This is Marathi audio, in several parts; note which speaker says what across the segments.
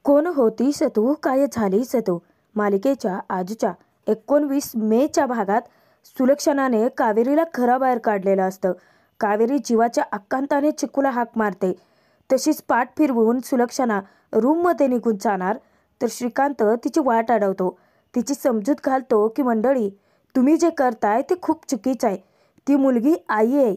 Speaker 1: कोण होतीस तू काय झालीस तू मालिकेच्या आजच्या 19 मेच्या भागात सुलक्षणाने कावेरीला घराबाहेर काढलेलं असतं. कावेरी जीवाच्या आकांताने चिकूला हाक मारते. तशीच पाठ फिरवून सुलक्षणा रूममध्ये निघून जाणार तर श्रीकांत तिची वाट अडवतो. तिची समजूत घालतो की मंडळी, तुम्ही जे करताय ते खूप चुकीचं आहे. ती मुलगी आई आहे,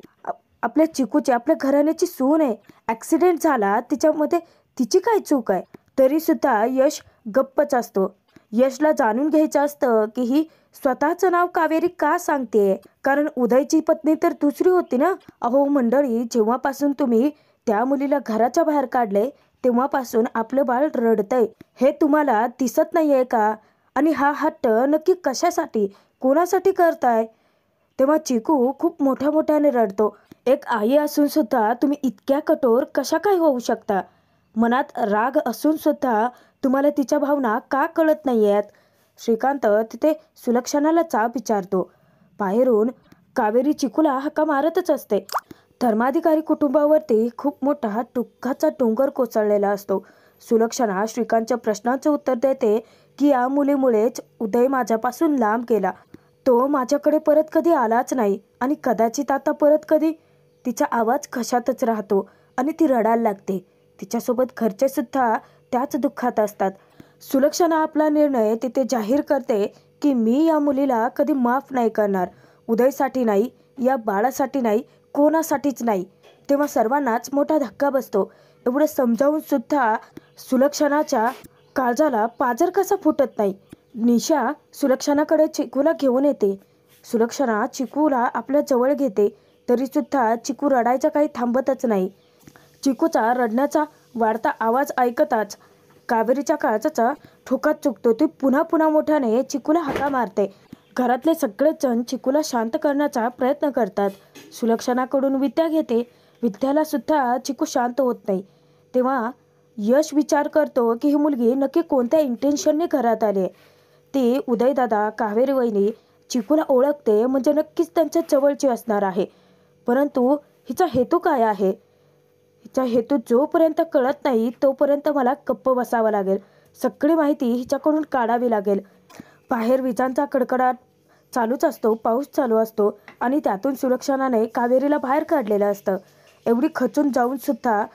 Speaker 1: आपल्या चिकूची, आपल्या घराण्याची सून आहे. ॲक्सिडेंट झाला, तिच्यामध्ये तिची काय चूक आहे? तरी सुद्धा यश गप्पच असतो. यशला जाणून घ्यायचं असतं की ही स्वतःचं नाव कावेरी का सांगते, कारण उदयची पत्नी तर दुसरी होती ना. अहो मंडळी, जेव्हापासून तुम्ही त्या मुलीला घराच्या बाहेर काढले तेव्हापासून आपलं बाळ रडतंय, हे तुम्हाला दिसत नाहीये का? आणि हा हट्ट नक्की कशासाठी, कोणासाठी करताय? तेव्हा चिकू खूप मोठ्याने रडतो. एक आई असून सुद्धा तुम्ही इतक्या कठोर कशा काय होऊ शकता? मनात राग असून सुद्धा तुम्हाला तिच्या भावना का कळत नाही आहेत? श्रीकांत तिथे सुलक्षणाला जाब विचारतो. बाहेरून कावेरी चिकूला हाका मारतच असते. धर्माधिकारी कुटुंबावरती खूप मोठा दुःखाचा डोंगर कोसळलेला असतो. सुलक्षणा श्रीकांतच्या प्रश्नाचं उत्तर देते की या मुलीमुळेच उदय माझ्यापासून लांब गेला. तो माझ्याकडे परत कधी आलाच नाही आणि कदाचित आता परत कधी. तिचा आवाज घशातच राहतो आणि ती रडायला लागते. तिच्यासोबत घरचे सुद्धा त्याच दुःखात असतात. सुलक्षणा आपला निर्णय तिथे जाहीर करते की मी या मुलीला कधी माफ नाही करणार. उदयसाठी नाही, या बाळासाठी नाही, कोणासाठीच नाही. तेव्हा सर्वांनाच मोठा धक्का बसतो. एवढं समजावून सुद्धा सुलक्षणाच्या काळजाला पाजर कसा फुटत नाही. निशा सुलक्षणाकडे चिकूला घेऊन येते. सुलक्षणा चिकूला आपल्या जवळ घेते तरी सुद्धा चिकू रडायचा काही थांबतच नाही. चिकूचा रडण्याचा वाढता आवाज ऐकताच कावेरीच्या काळजाचा ठोका चुकतो. ती पुन्हा मोठ्याने चिकूला हाका मारते. घरातले सगळेच जण चिकूला शांत करण्याचा प्रयत्न करतात. सुलक्षणाकडून विद्या घेते. विद्याला सुद्धा चिकू शांत होत नाही. तेव्हा यश विचार करतो की ही मुलगी नक्की कोणत्या इंटेन्शनने घरात आली. ती उदयदादा, कावेरी वहिनी चिकूला ओळखते म्हणजे नक्कीच त्यांच्या जवळची असणार आहे. परंतु हिचा हेतू काय आहे? हिचा हेतू जोपर्यंत कळत नाही तोपर्यंत मला गप्प बसावं लागेल. सगळी माहिती हिच्याकडून काढावी लागेल. बाहेर विजांचा कडकडाट चालूच असतो. पाऊस चालू असतो आणि त्यातून सुलक्षणाने कावेरीला बाहेर काढलेलं असतं. एवढी खचून जाऊन सुद्धा,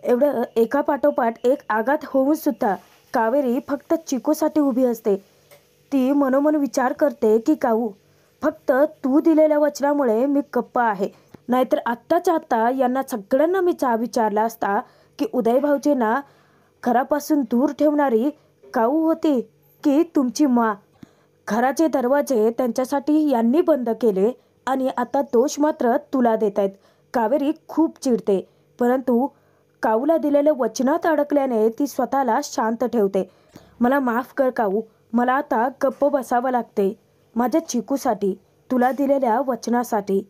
Speaker 1: एवढं एका पाठोपाठ एक आघात होऊन सुद्धा कावेरी फक्त चिकूसाठी उभी असते. ती मनोमन विचार करते की काऊ, फक्त तू दिलेल्या वचनामुळे मी गप्प आहे. नाहीतर आत्ताच्या आत्ता यांना सगळ्यांना मी विचारला असता की उदय भाऊजींना घरापासून दूर ठेवणारी काऊ होती की तुमची मा? घराचे दरवाजे त्यांच्यासाठी यांनी बंद केले आणि आता दोष मात्र तुला देत आहेत. कावेरी खूप चिडते, परंतु काऊला दिलेल्या वचनात अडकल्याने ती स्वतःला शांत ठेवते. मला माफ कर काऊ, मला आता गप्प बसावं लागते माझ्या चिकूसाठी, तुला दिलेल्या वचनासाठी.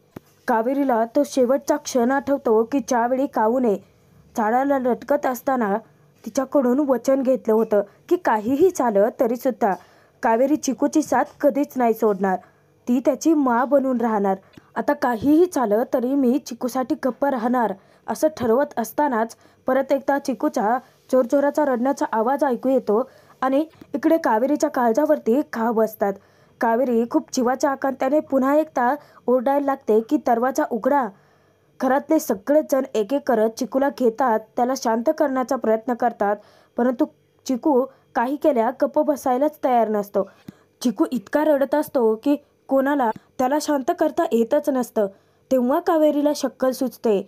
Speaker 1: कावेरीला तो शेवटचा क्षण आठवतो की ज्यावेळी काऊने झाडाला लटकत असताना तिच्याकडून वचन घेतलं होतं की काहीही झालं तरी सुद्धा कावेरी चिकूची साथ कधीच नाही सोडणार. ती त्याची मा बनून राहणार. आता काहीही झालं तरी मी चिकूसाठी गप्प राहणार असं ठरवत असतानाच परत एकदा चिकूचा जोरजोराचा रडण्याचा आवाज ऐकू येतो आणि इकडे कावेरीच्या काळजावरती घाव बसतात. कावेरी खूप जीवाच्या आकांताने पुन्हा एकदा ओरडायला लागते की दरवाजा उघडा. घरातले सगळेच जण एक एक करत चिकूला घेतात, त्याला शांत करण्याचा प्रयत्न करतात, परंतु चिकू काही केल्या गप्प बसायलाच तयार नसतो. चिकू इतका रडत असतो की कोणाला त्याला शांत करता येतच नसतं. तेव्हा कावेरीला शक्कल सुचते.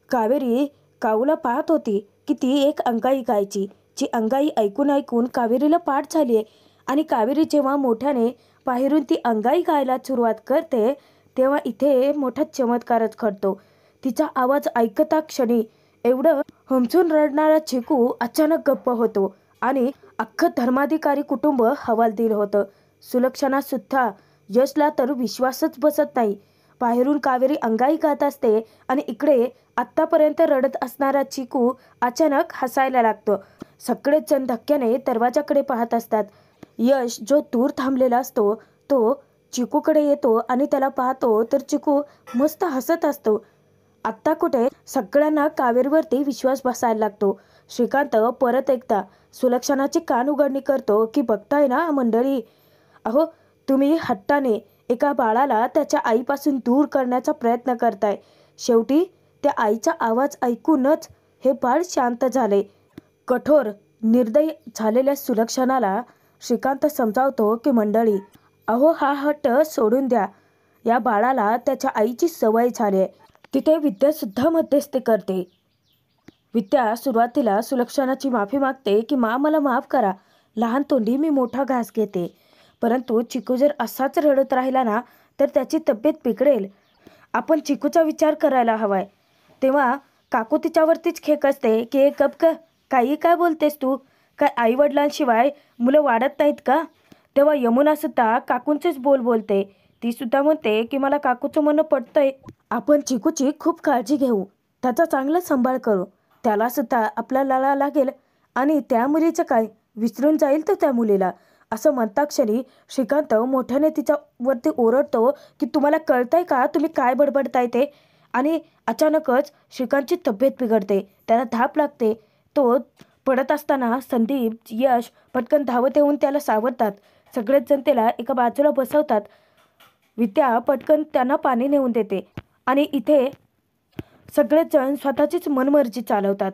Speaker 1: कावेरी काऊला पाहत होती की ती एक अंगाई गायची, जी अंगाई ऐकून ऐकून कावेरीला पाठ झाली आहे. आणि कावेरी जेव्हा मोठ्याने बाहेरून ती अंगाई गायला सुरुवात करते तेव्हा इथे मोठा चमत्कारच घडतो. तिचा आवाज ऐकता क्षणी एवढं हमसून रडणारा चिकू अचानक गप्प होतो आणि अख्खं धर्माधिकारी कुटुंब हवालदिल होतं. सुलक्षणा सुद्धा. यशला तर विश्वासच बसत नाही. बाहेरून कावेरी अंगाई गात असते आणि इकडे आत्तापर्यंत रडत असणारा चिकू अचानक हसायला लागतो. सगळेच जण धक्क्याने दरवाजाकडे पाहत असतात. यश जो दूर थांबलेला असतो तो चिकूकडे येतो आणि त्याला पाहतो तर चिकू मस्त हसत असतो. आत्ता कुठे सगळ्यांना कावेरीवरती विश्वास बसायला लागतो. श्रीकांत परत एकदा सुलक्षणाची कान उघडणी करतो की बघताय ना मंडळी, अहो तुम्ही हट्टाने एका बाळाला त्याच्या आईपासून दूर करण्याचा प्रयत्न करताय. शेवटी त्या आईचा आवाज ऐकूनच हे बाळ शांत झाले. कठोर निर्दयी झालेल्या सुलक्षणाला श्रीकांत समजावतो की मंडळी, अहो हा हट्ट सोडून द्या. या बाळाला त्याच्या आईची सवय झाली आहे. तिथे विद्यासुद्धा मध्यस्थी करते. विद्या सुरुवातीला सुलक्षणाची माफी मागते की मला माफ करा, लहान तोंडी मी मोठा घास घेते. परंतु चिकू जर असाच रडत राहिला ना तर त्याची तब्येत बिघडेल. आपण चिकूचा विचार करायला हवाय. तेव्हा काकू तिच्यावरतीच खेक असते की एक गप ग, काही काय बोलतेस तू, काय आईवडिलांशिवाय मुलं वाढत नाहीत का? तेव्हा यमुनासुद्धा काकूंचेच बोलते. ती सुद्धा म्हणते की मला काकूचं म्हणणं पटतंय. आपण चिकूची खूप काळजी घेऊ, त्याचा चांगला सांभाळ करू. त्याला सुद्धा आपला लळा लागेल आणि त्या मुलीचं काय, विसरून जाईल तो त्या मुलीला. असं म्हणता क्षणी श्रीकांत मोठ्याने तिच्यावरती ओरडतो की तुम्हाला कळतंय का, तुम्ही काय बडबडताय ते. आणि अचानकच श्रीकांतची तब्येत बिघडते, त्याला धाप लागते. तो पडत असताना संदीप, यश पटकन धावत येऊन त्याला सावरतात. सगळेच जण त्याला एका बाजूला बसवतात. विद्या पटकन त्यांना पाणी नेऊन देते आणि इथे सगळेच जण स्वतःचीच मनमर्जी चालवतात.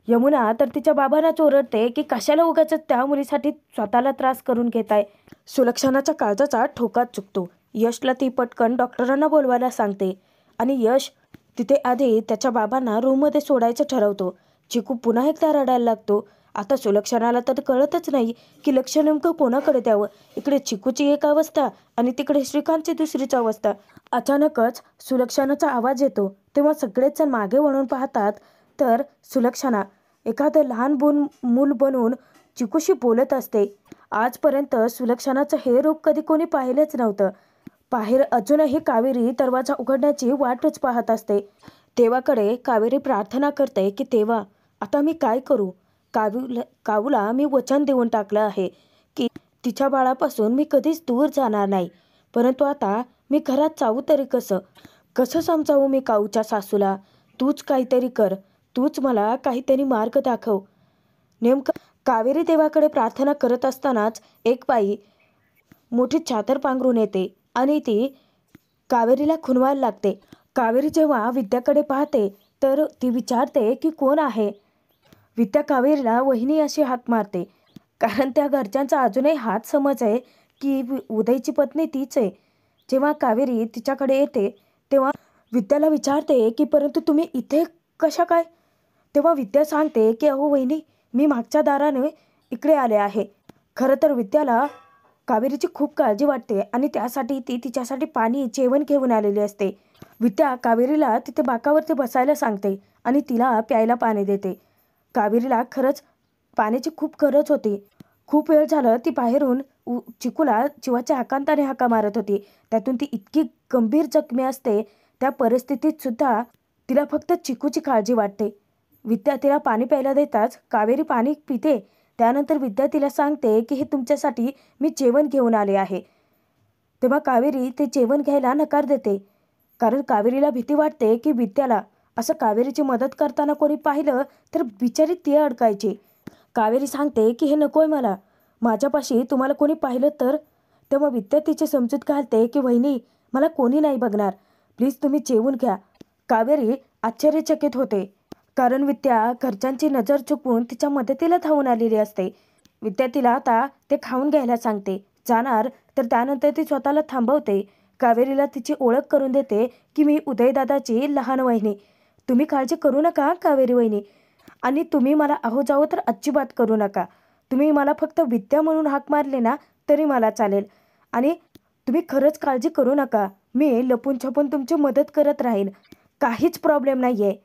Speaker 1: यमुना तर तिच्या बाबांनाच ओरडते की कशाला उगाच त्या मुलीसाठी स्वतःला त्रास करून घेताय. सुलक्षणाच्या काळजाचा ठोकाच चुकतो. यशला ती पटकन डॉक्टरांना बोलवायला सांगते आणि यश तिथे आधी त्याच्या बाबांना रूममध्ये सोडायचं ठरवतो. चिकू पुन्हा एकदा रडायला लागतो. आता सुलक्षणाला तर कळतच नाही की लक्ष नेमकं कोणाकडे द्यावं. इकडे चिकूची एक अवस्था आणि तिकडे श्रीकांतची दुसरीच अवस्था. अचानकच सुलक्षणाचा आवाज येतो. तेव्हा सगळेच जण मागे वळून पाहतात तर सुलक्षणा एखादं लहान मूल बनून चिकूशी बोलत असते. आजपर्यंत सुलक्षणाचं हे रूप कधी कोणी पाहिलंच नव्हतं. बाहेर अजूनही कावेरी दरवाजा उघडण्याची वाटच पाहत असते. देवाकडे कावेरी प्रार्थना करते की तेव्हा आता मी काय करू. कावूला मी वचन देऊन टाकलं आहे की तिच्या बाळापासून मी कधीच दूर जाणार नाही. परंतु आता मी घरात जाऊ तरी कसं समजावू मी काऊच्या सासूला. तूच काहीतरी कर, तूच मला काहीतरी मार्ग दाखव. नेमकं कावेरी देवाकडे प्रार्थना करत असतानाच एक बाई मोठी चादर पांघरून येते आणि ती कावेरीला खुणवायला लागते. कावेरी जेव्हा विद्याकडे पाहते तर ती विचारते की कोण आहे. विद्या कावेरीला वहिनी अशी हाक मारते, कारण त्या घरच्यांचा अजूनही हाच समज आहे की उदयची पत्नी तीच आहे. जेव्हा कावेरी तिच्याकडे येते तेव्हा विद्याला विचारते की परंतु तुम्ही इथे कशा काय. तेव्हा विद्या सांगते की अहो वहिनी, मी मागच्या दाराने इकडे आले आहे. खरं तर विद्याला कावेरीची खूप काळजी वाटते आणि त्यासाठी ती तिच्यासाठी पाणी जेवण घेऊन आलेली असते. विद्या कावेरीला तिथे बाकावरती बसायला सांगते आणि तिला प्यायला पाणी देते. कावेरीला खरंच पाण्याची खूप गरज होती. खूप वेळ झालं ती बाहेरून चिकूला जीवाच्या आकांताने हाका मारत होती. त्यातून ती इतकी गंभीर जखमी असते. त्या परिस्थितीत सुद्धा तिला फक्त चिकूची काळजी वाटते. विद्या तिला पाणी प्यायला देताच कावेरी पाणी पिते. त्यानंतर विद्या तिला सांगते की हे तुमच्यासाठी मी जेवण घेऊन आले आहे. तेव्हा कावेरी ते जेवण घ्यायला नकार देते, कारण कावेरीला भीती वाटते की विद्याला असं कावेरीची मदत करताना कोणी पाहिलं तर बिचारी ती अडकायची. कावेरी सांगते की हे नकोय मला, माझ्यापाशी तुम्हाला कोणी पाहिलं तर. तेव्हा विद्या तिची समजूत घालते की वहिनी, मला कोणी नाही बघणार, प्लीज तुम्ही जेवून घ्या. कावेरी आश्चर्यचकित होते, कारण विद्या घरच्यांची नजर चुकवून तिच्या मदतीला धावून आलेली असते. विद्या तिला आता ते खाऊन घ्यायला सांगते. जाणार तर त्यानंतर ती स्वतःला थांबवते. कावेरीला तिची ओळख करून देते की मी उदयदादाची लहान वहिनी. तुम्ही काळजी करू नका कावेरी वहिनी, आणि तुम्ही मला अहो जाओ तर अजिबात करू नका. तुम्ही मला फक्त विद्या म्हणून हाक मारले ना तरी मला चालेल, आणि तुम्ही खरंच काळजी करू नका. मी लपून छपून तुमची मदत करत राहीन, काहीच प्रॉब्लेम नाही आहे.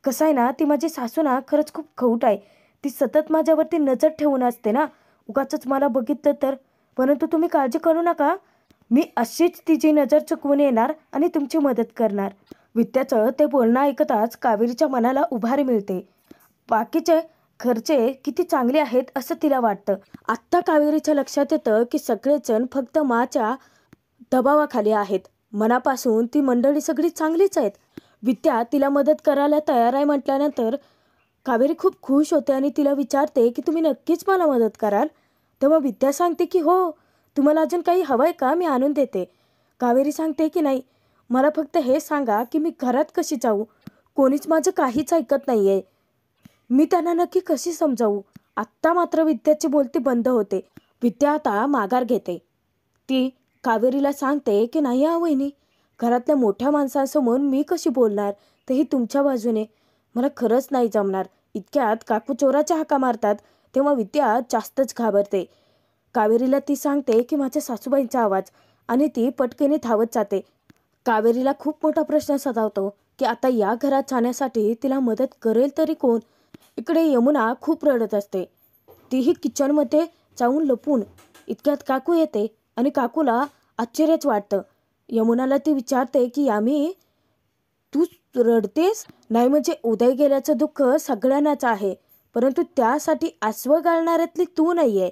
Speaker 1: कसं आहे ना, ती माझी सासू ना खरंच खूप खवूट आहे. ती सतत माझ्यावरती नजर ठेवून असते ना, उगाचच मला बघितलं तर. परंतु तुम्ही काळजी करू नका, मी अशीच तिची नजर चुकवून येणार आणि तुमची मदत करणार. विद्याचं ते बोलणं ऐकताच कावेरीच्या मनाला उभारी मिळते. बाकीचे घरचे किती चांगले आहेत असं तिला वाटतं. आत्ता कावेरीच्या लक्षात येतं की सगळेजण फक्त माच्या दबावाखाली आहेत. मनापासून ती मंडळी सगळी चांगलीच आहेत. विद्या तिला मदत करायला तयार आहे म्हटल्यानंतर कावेरी खूप खुश होते आणि तिला विचारते की तुम्ही नक्कीच मला मदत कराल. तेव्हा विद्या सांगते की हो, तुम्हाला अजून काही हवं आहे का, मी आणून देते. कावेरी सांगते की नाही, मला फक्त हे सांगा की मी घरात कशी जाऊ, कोणीच माझं काहीच ऐकत नाही आहे, मी त्यांना नक्की कशी समजावू. आत्ता मात्र विद्याची बोलती बंद होते. विद्या आता माघार घेते. ती कावेरीला सांगते की नाही हा वहिनी, घरातल्या मोठ्या माणसांसमोर मी कशी बोलणार, तेही तुमच्या बाजूने, मला खरंच नाही जमणार. इतक्यात काकू चोराच्या हाका मारतात तेव्हा विद्या जास्तच घाबरते. कावेरीला ती सांगते की माझ्या सासूबाईंचा आवाज, आणि ती पटकेने धावत जाते. कावेरीला खूप मोठा प्रश्न सतावतो की आता या घरात जाण्यासाठी तिला मदत करेल तरी कोण. इकडे यमुना खूप रडत असते. तीही किचनमध्ये जाऊन लपून. इतक्यात काकू येते आणि काकूला आश्चर्यच वाटतं. यमुनाला ती विचारते की यामी, तू रडतेस? नाही म्हणजे उदय गेल्याचं दुःख सगळ्यांनाच आहे, परंतु त्यासाठी आसवं घालणाऱ्यातली तू नाही आहे.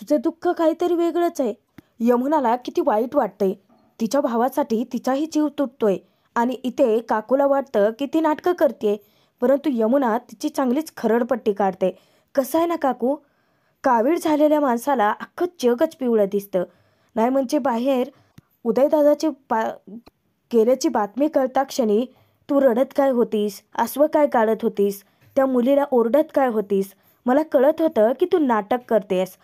Speaker 1: तुझं दुःख काहीतरी वेगळंच आहे. यमुनाला किती वाईट वाटते. तिच्या भावासाठी तिचाही जीव तुटतोय आणि इथे काकूला वाटतं की ती नाटकं करते, परंतु यमुना तिची चांगलीच खरडपट्टी काढते. कसं आहे ना काकू, कावीळ झालेल्या माणसाला अख्खं जगच पिवळं दिसतं. नाही म्हणजे बाहेर उदयदादाची गेल्याची बातमी कळता क्षणी तू रडत काय होतीस, आसवं काय काढत होतीस, त्या मुलीला ओरडत काय होतीस. मला कळत होतं की तू नाटक करतेस.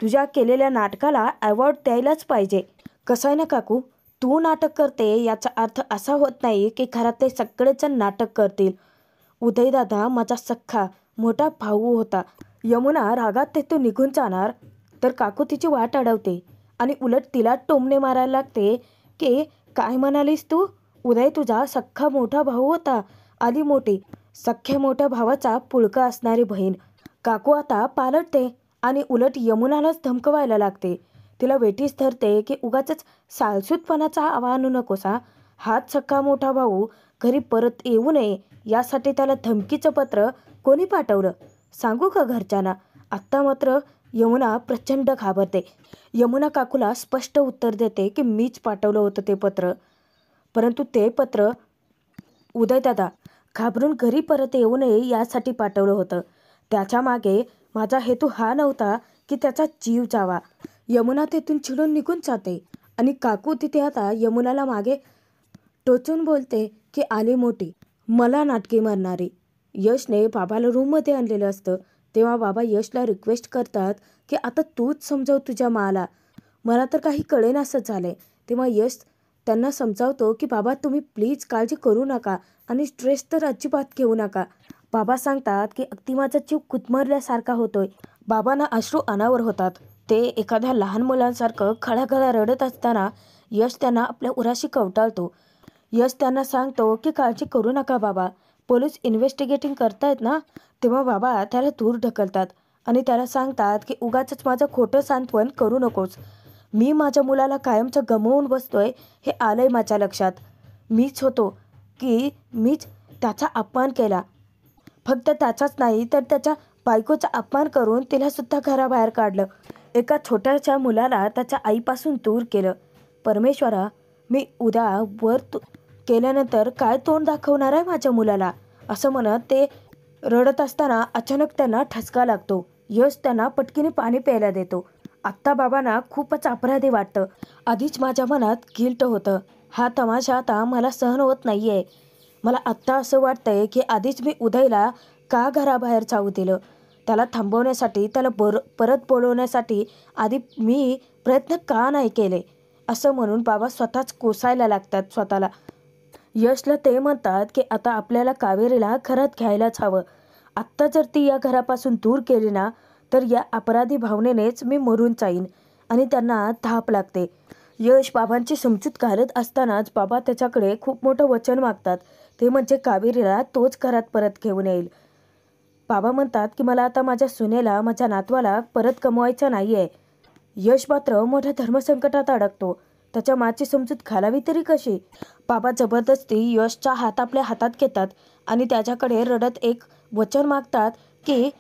Speaker 1: तुझ्या केलेल्या नाटकाला अवॉर्ड द्यायलाच पाहिजे. कसं आहे ना काकू, तू नाटक करते याचा अर्थ असा होत नाही की घरातले सगळेजण नाटक करतील. उदयदादा माझा सख्खा मोठा भाऊ होता. यमुना रागात तेथून निघून जाणार तर काकू तिची वाट अडवते आणि उलट तिला टोमणे मारायला लागते की काय म्हणालीस तू, उदय तुझा सख्खा मोठा भाऊ होता, आली मोठी सख्ख्या मोठ्या भावाचा पुळका असणारी बहीण. काकू आता पालटते आणि उलट यमुनालाच धमकवायला लागते. तिला वेठीस धरते की उगाचच सालसूतपणाचा आणू नकोसा. हाच सख्खा मोठा भाऊ घरी परत येऊ नये यासाठी त्याला धमकीचं पत्र कोणी पाठवलं सांगू का घरच्यांना. आत्ता मात्र यमुना प्रचंड घाबरते. यमुना काकूला स्पष्ट उत्तर देते की मीच पाठवलं होतं ते पत्र, परंतु ते पत्र उदयदादा घाबरून घरी परत येऊ नये यासाठी पाठवलं होतं. त्याच्या मागे माझा हेतू हा नव्हता की त्याचा जीव जावा. यमुना तेथून चिडून निघून जाते आणि काकू तिथे आता यमुनाला मागे टोचून बोलते की आली मोठी मला नाटकी मारणारी. यशने बाबाला रूममध्ये आणलेलं असतं तेव्हा बाबा यशला रिक्वेस्ट करतात की आता तूच समजाव तुझ्या माला, मला तर काही कळेनासं झालंय. तेव्हा यश त्यांना समजावतो की बाबा तुम्ही प्लीज काळजी करू नका आणि स्ट्रेस तर अजिबात घेऊ नका. बाबा सांगतात की अगदी माझा जीव कुदमरल्यासारखा होतोय. बाबांना अश्रू अनावर होतात. ते एखाद्या लहान मुलांसारखं खळाखळा रडत असताना यश त्यांना आपल्या उराशी कवटाळतो. यश त्यांना सांगतो की काळजी करू नका बाबा, पोलीस इन्व्हेस्टिगेटिंग करतायत ना. तेव्हा बाबा त्याला दूर ढकलतात आणि त्याला सांगतात की उगाचच माझं खोटं सांत्वन करू नकोस. मी माझ्या मुलाला कायमचं गमावून बसतोय हे आलंय माझ्या लक्षात. मीच होतो की मीच त्याचा अपमान केला. फक्त त्याचाच नाही तर त्याच्या बायकोचा अपमान करून तिलासुद्धा घराबाहेर काढलं. एका छोट्याशा मुलाला त्याच्या आईपासून दूर केलं. परमेश्वरा, मी उद्या केल्यानंतर काय तोंड दाखवणार आहे माझ्या मुलाला, असं म्हणत ते रडत असताना अचानक त्यांना ठसका लागतो. यश त्यांना पटकीने पाणी प्यायला देतो. आत्ता बाबांना खूपच अपराधी वाटतं. आधीच माझ्या मनात गिल्ट होतं. हा तमाशा आता मला सहन होत नाही आहे. मला आत्ता असं वाटतंय की आधीच मी उदयला का घराबाहेर जाऊ दिलं, त्याला थांबवण्यासाठी, त्याला परत बोलवण्यासाठी आधी मी प्रयत्न का नाही केले, असं म्हणून बाबा स्वतःच कोसायला लागतात स्वतःला. यशला ते म्हणतात की आता आपल्याला कावेरीला घरात घ्यायलाच हवं. आत्ता जर ती या घरापासून दूर केली ना तर या अपराधी भावनेनेच मी मरून जाईन. आणि त्यांना धाप लागते. यश बाबांची समजूत घालत असतानाच बाबा त्याच्याकडे खूप मोठं वचन मागतात. ते म्हणजे कावेरीला तोच घरात परत घेऊन येईल. बाबा म्हणतात की मला आता माझ्या सुनेला, माझ्या नातवाला परत कमवायचं नाही आहे. यश मात्र मोठ्या धर्मसंकटात अडकतो. त्याच्या माची समजूत घालावी तरी कशी. बाबा जबरदस्ती यशचा हात आपल्या हातात घेतात आणि त्याच्याकडे रडत एक वचन मागतात की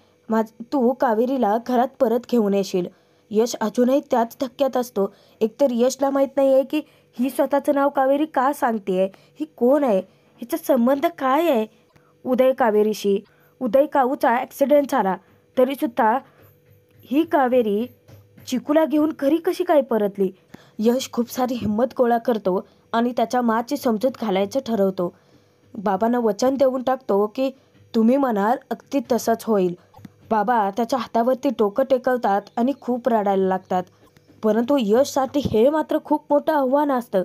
Speaker 1: तू कावेरीला घरात परत घेऊन येशील. यश अजूनही त्याच धक्क्यात असतो. एकतर यशला माहीत नाही आहे की ही स्वतःचं नाव कावेरी का सांगते आहे, ही कोण आहे, हिचा संबंध काय आहे उदय कावेरीशी. उदय काऊचा ॲक्सिडेंट झाला तरीसुद्धा ही कावेरी चिकूला घेऊन घरी कशी काय परतली? यश खूप सारी हिंमत गोळा करतो आणि त्याच्या माची समजूत घालायचं ठरवतो. बाबांना वचन देऊन टाकतो की तुम्ही म्हणाल अगदी तसंच होईल. बाबा त्याच्या हातावरती डोकं टेकवतात आणि खूप रडायला लागतात. परंतु यशसाठी हे मात्र खूप मोठं आव्हान असतं,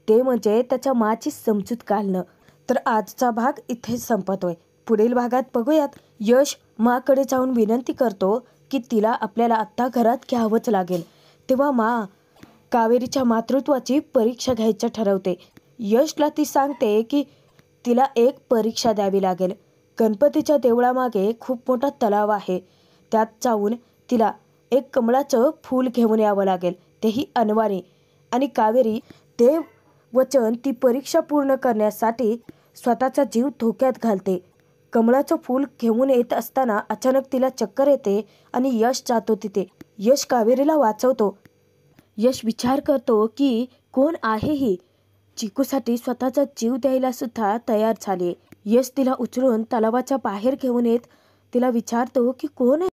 Speaker 1: ते म्हणजे त्याच्या माची समजूत घालणं. तर आजचा भाग इथेच संपतोय. पुढील भागात बघूयात. यश माकडे जाऊन विनंती करतो की तिला आपल्याला आत्ता घरात घ्यावंच लागेल. तेव्हा मा कावेरीच्या मातृत्वाची परीक्षा घ्यायचं ठरवते. यशला ती सांगते की तिला एक परीक्षा द्यावी लागेल. गणपतीच्या देवळामागे खूप मोठा तलाव आहे, त्यात जाऊन तिला एक कमळाचं फूल घेऊन यावं लागेल, तेही अनवाणी. आणि कावेरी ते वचन ती परीक्षा पूर्ण करण्यासाठी स्वतःचा जीव धोक्यात घालते. कमळाचं फूल घेऊन येत असताना अचानक तिला चक्कर येते आणि यश जातो तिथे. यश कावेरीला वाचवतो. यश विचार करतो की कोण आहे ही, चिकूसाठी स्वतःचा जीव द्यायला सुद्धा तयार झाली. यश तिला उचलून तलावाच्या बाहेर घेऊन येत तिला विचारतो की कोण आहे